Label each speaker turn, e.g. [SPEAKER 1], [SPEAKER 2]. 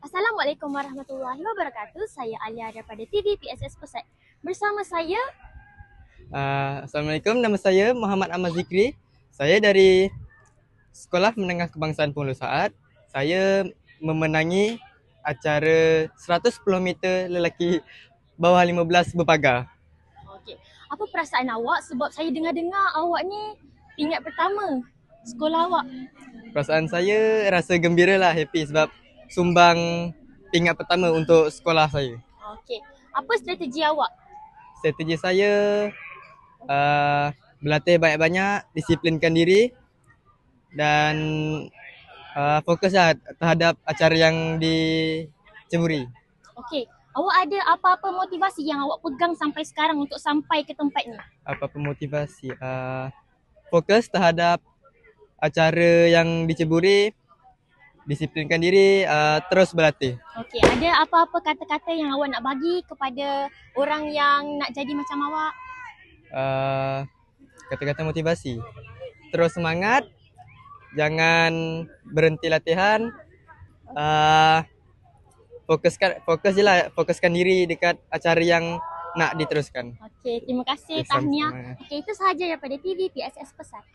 [SPEAKER 1] Assalamualaikum warahmatullahi wabarakatuh. Saya Alia daripada TV PSS Pesat. Bersama saya,
[SPEAKER 2] Assalamualaikum, nama saya Muhammad Ahmad Zikri. Saya dari Sekolah Menengah Kebangsaan Penghulu Saat. Saya memenangi acara 110 meter lelaki bawah 15 berpagar.
[SPEAKER 1] okey, apa perasaan awak sebab saya dengar-dengar awak ni tingkat pertama sekolah awak?
[SPEAKER 2] Perasaan saya rasa gembira lah, happy sebab sumbang pingat pertama untuk sekolah saya.
[SPEAKER 1] Okey, apa strategi awak?
[SPEAKER 2] Strategi saya berlatih banyak-banyak, disiplinkan diri dan fokuslah terhadap acara yang diceburi.
[SPEAKER 1] Okey, awak ada apa-apa motivasi yang awak pegang sampai sekarang untuk sampai ke tempat ni?
[SPEAKER 2] Apa motivasi? Fokus terhadap acara yang diceburi, disiplinkan diri, terus berlatih.
[SPEAKER 1] Okey, ada apa-apa kata-kata yang awak nak bagi kepada orang yang nak jadi macam awak?
[SPEAKER 2] Kata-kata motivasi. Terus semangat, jangan berhenti latihan. Fokus je lah, fokuskan diri dekat acara yang nak diteruskan.
[SPEAKER 1] Okey, terima kasih
[SPEAKER 2] Okay,
[SPEAKER 1] tahniah.
[SPEAKER 2] sama-sama.
[SPEAKER 1] Okey, itu sahaja daripada TV PSS Pesat.